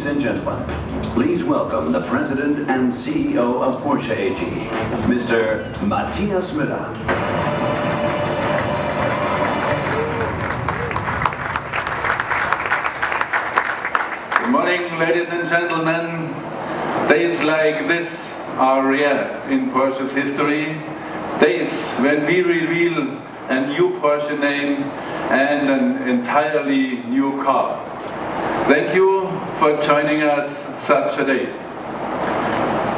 Ladies and gentlemen, please welcome the President and CEO of Porsche AG, Mr. Matthias Müller. Good morning, ladies and gentlemen. Days like this are rare in Porsche's history. Days when we reveal a new Porsche name and an entirely new car. Thank you for joining us such a day.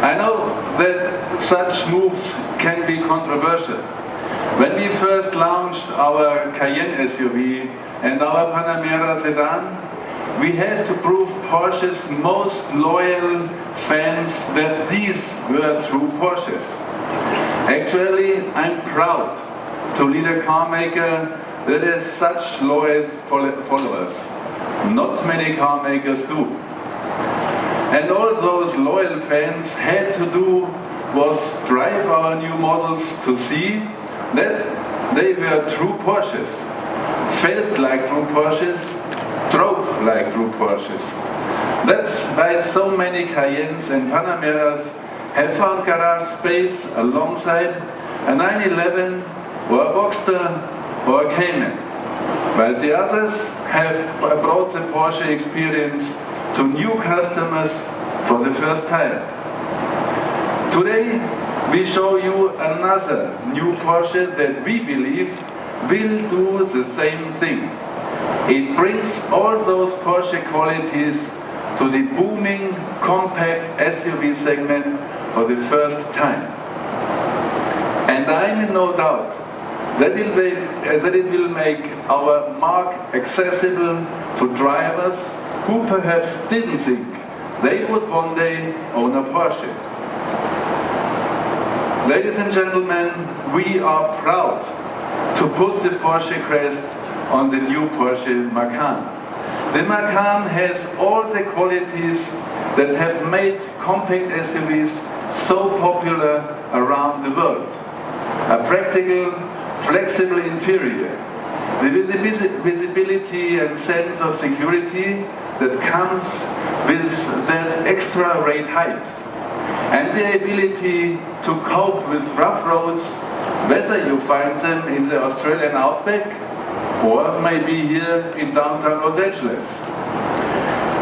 I know that such moves can be controversial. When we first launched our Cayenne SUV and our Panamera sedan, we had to prove Porsche's most loyal fans that these were true Porsches. Actually, I'm proud to lead a car maker that has such loyal followers. Not many car makers do. And all those loyal fans had to do was drive our new models to see that they were true Porsches, felt like true Porsches, drove like true Porsches. That's why so many Cayennes and Panameras have found garage space alongside a 911 or a Boxster or a Cayman, while the others have brought the Porsche experience to new customers for the first time. Today we show you another new Porsche that we believe will do the same thing. It brings all those Porsche qualities to the booming compact SUV segment for the first time. And I'm in no doubt that it will make our mark accessible to drivers who perhaps didn't think they would one day own a Porsche. Ladies and gentlemen, we are proud to put the Porsche crest on the new Porsche Macan. The Macan has all the qualities that have made compact SUVs so popular around the world. A practical, flexible interior, the visibility and sense of security that comes with that extra rate height, and the ability to cope with rough roads, whether you find them in the Australian outback or maybe here in downtown Los Angeles.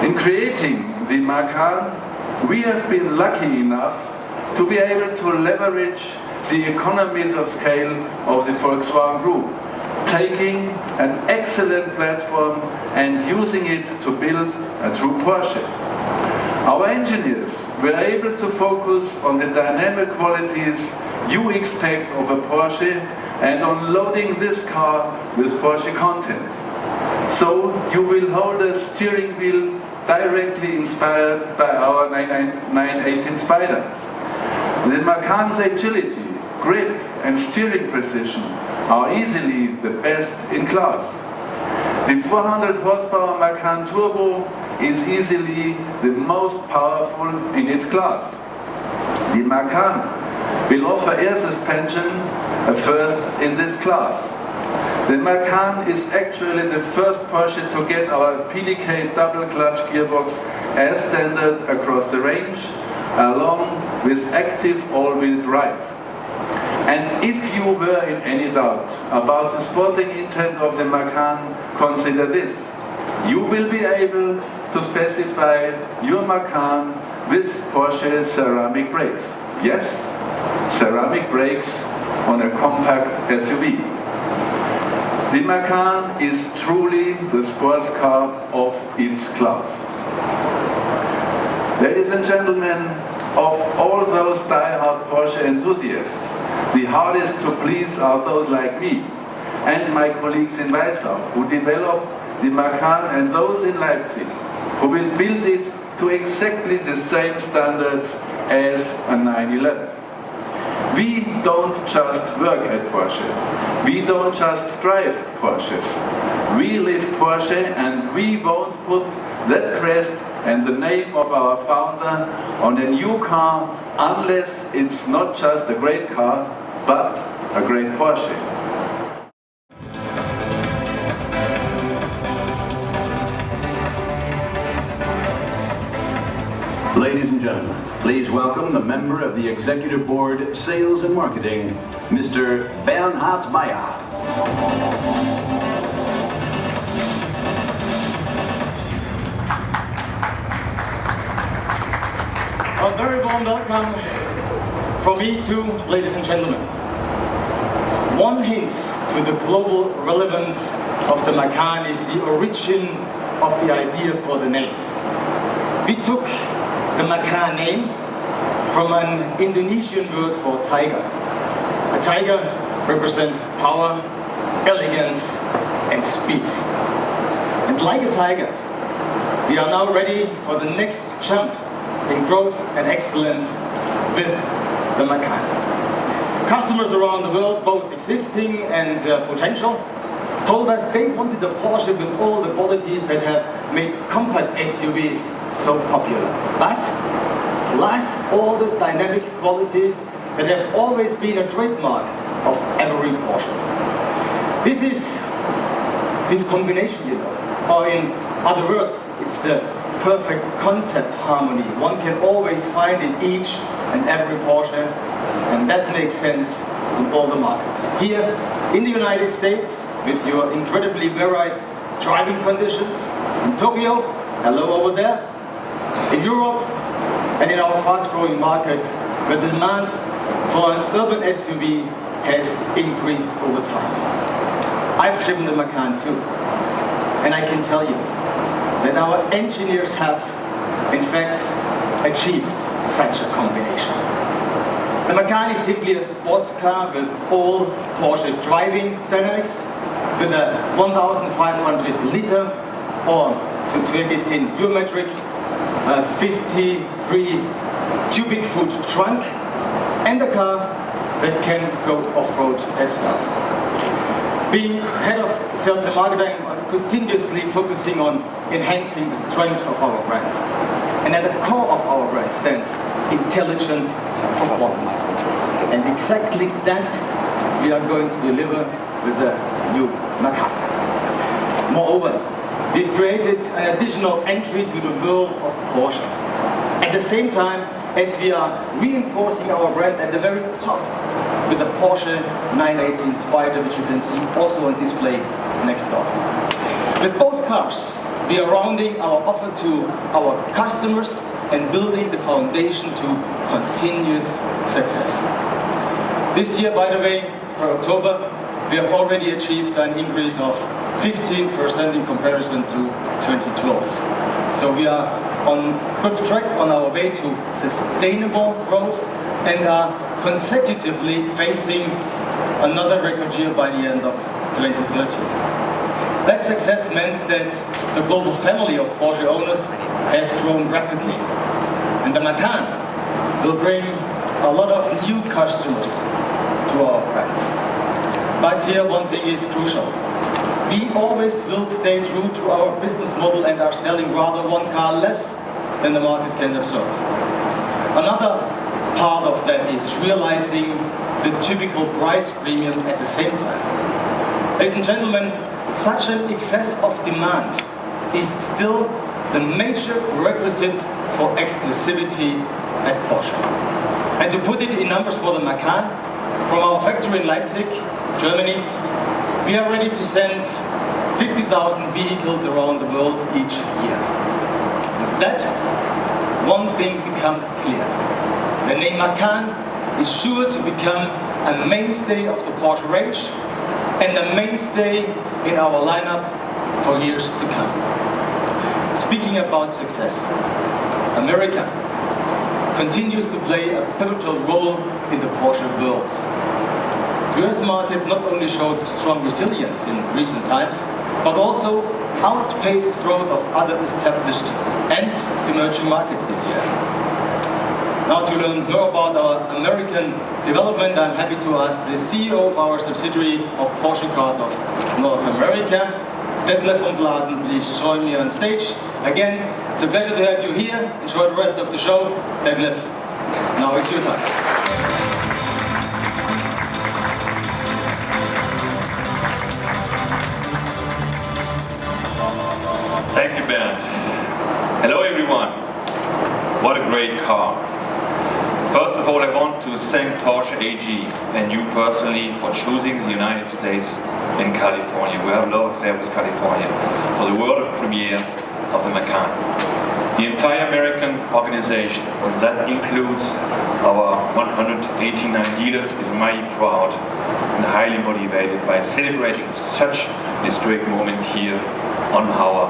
In creating the Macan, we have been lucky enough to be able to leverage the economies of scale of the Volkswagen Group, taking an excellent platform and using it to build a true Porsche. Our engineers were able to focus on the dynamic qualities you expect of a Porsche and on loading this car with Porsche content. So you will hold a steering wheel directly inspired by our 918 Spider. The Macan's agility, grip and steering precision are easily the best in class. The 400 horsepower Macan Turbo is easily the most powerful in its class. The Macan will offer air suspension, a first in this class. The Macan is actually the first Porsche to get our PDK double clutch gearbox as standard across the range, along with active all-wheel drive. And if you were in any doubt about the sporting intent of the Macan, consider this. You will be able to specify your Macan with Porsche ceramic brakes. Yes, ceramic brakes on a compact SUV. The Macan is truly the sports car of its class. Ladies and gentlemen, of all those die-hard Porsche enthusiasts, the hardest to please are those like me and my colleagues in Weissach, who developed the Macan, and those in Leipzig, who will build it to exactly the same standards as a 911. We don't just work at Porsche. We don't just drive Porsches. We live Porsche, and we won't put that crest and the name of our founder on a new car unless it's not just a great car, but a great Porsche. Please welcome the member of the Executive Board, Sales and Marketing, Mr. Bernhard Meyer. A very warm welcome from me too, ladies and gentlemen. One hint to the global relevance of the Macan is the origin of the idea for the name. We took the Macan name from an Indonesian word for tiger. A tiger represents power, elegance, and speed. And like a tiger, we are now ready for the next jump in growth and excellence with the Macan. Customers around the world, both existing and potential, told us they wanted a Porsche with all the qualities that have made compact SUVs so popular, but plus all the dynamic qualities that have always been a trademark of every Porsche. This is this combination, you know, or in other words, it's the perfect concept harmony one can always find in each and every Porsche, and that makes sense in all the markets. Here in the United States, with your incredibly varied driving conditions, in Tokyo, hello over there, in Europe, and in our fast-growing markets, where the demand for an urban SUV has increased over time. I've driven the Macan too, and I can tell you that our engineers have, in fact, achieved such a combination. The Macan is simply a sports car with all Porsche driving dynamics, with a 1,500 liter, or to take it in geometric, 53 cubic foot trunk, and a car that can go off-road as well. Being head of sales and marketing, I'm continuously focusing on enhancing the strength of our brand. And at the core of our brand stands intelligent performance. And exactly that we are going to deliver with the new Macan. Moreover, we've created an additional entry to the world of Porsche. At the same time as we are reinforcing our brand at the very top with the Porsche 918 Spyder, which you can see also on display next door. With both cars, we are rounding our offer to our customers and building the foundation to continuous success. This year, by the way, for October, we have already achieved an increase of 15% in comparison to 2012. So we are on good track on our way to sustainable growth and are consecutively facing another record year by the end of 2030. That success meant that the global family of Porsche owners has grown rapidly, and the Macan will bring a lot of new customers to our brand. But here one thing is crucial. We always will stay true to our business model and are selling rather one car less than the market can absorb. Another part of that is realizing the typical price premium at the same time. Ladies and gentlemen, such an excess of demand is still the major prerequisite for exclusivity at Porsche. And to put it in numbers for the Macan, from our factory in Leipzig, Germany, we are ready to send 50,000 vehicles around the world each year. With that, one thing becomes clear. The name Macan is sure to become a mainstay of the Porsche range and a mainstay in our lineup for years to come. Speaking about success, America continues to play a pivotal role in the Porsche world. The US market not only showed strong resilience in recent times, but also outpaced growth of other established and emerging markets this year. Now to learn more about our American development, I'm happy to ask the CEO of our subsidiary of Porsche Cars of North America, Detlef von Bladen, please join me on stage. Again, it's a pleasure to have you here. Enjoy the rest of the show. Detlef, now it's your task. Thank you, Ben. Hello, everyone. What a great car. thank Porsche AG and you personally for choosing the United States and California. We have a love affair with California for the world premiere of the Macan. The entire American organization, and that includes our 189 dealers, is mighty proud and highly motivated by celebrating such a historic moment here on our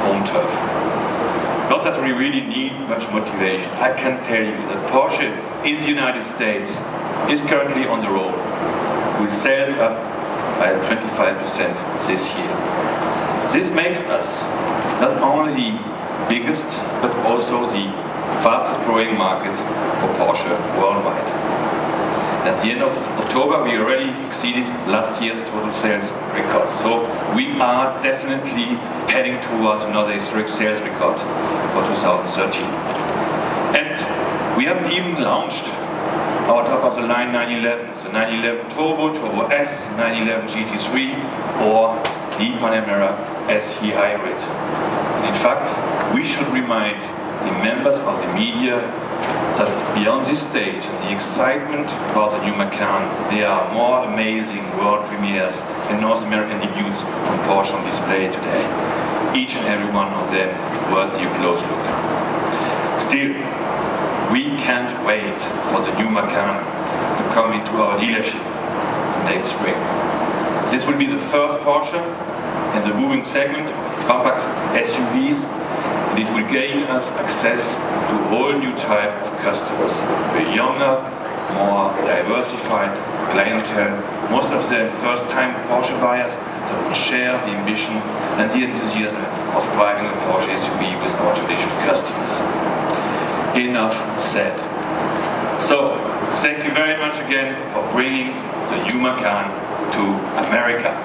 home turf. Not that we really need much motivation. I can tell you that Porsche in the United States is currently on the roll, with sales up by 25% this year. This makes us not only the biggest, but also the fastest growing market for Porsche worldwide. At the end of October, we already exceeded last year's total sales record. So we are definitely heading towards another historic sales record for 2013. And we haven't even launched our top of the line 911s, the 911 Turbo, Turbo S, 911 GT3, or the Panamera SE Hybrid. And in fact, we should remind the members of the media that beyond this stage and the excitement about the new Macan, there are more amazing world premieres and North American debuts from Porsche on display today. Each and every one of them worthy a close look. Still, we can't wait for the new Macan to come into our dealership next spring. This will be the first Porsche in the booming segment of compact SUVs, and it will gain us access to a whole new type of customers. A younger, more diversified clientele, most of them first-time Porsche buyers that will share the ambition and the enthusiasm of driving a Porsche SUV with our traditional customers. Enough said. So, thank you very much again for bringing the new Macan to America.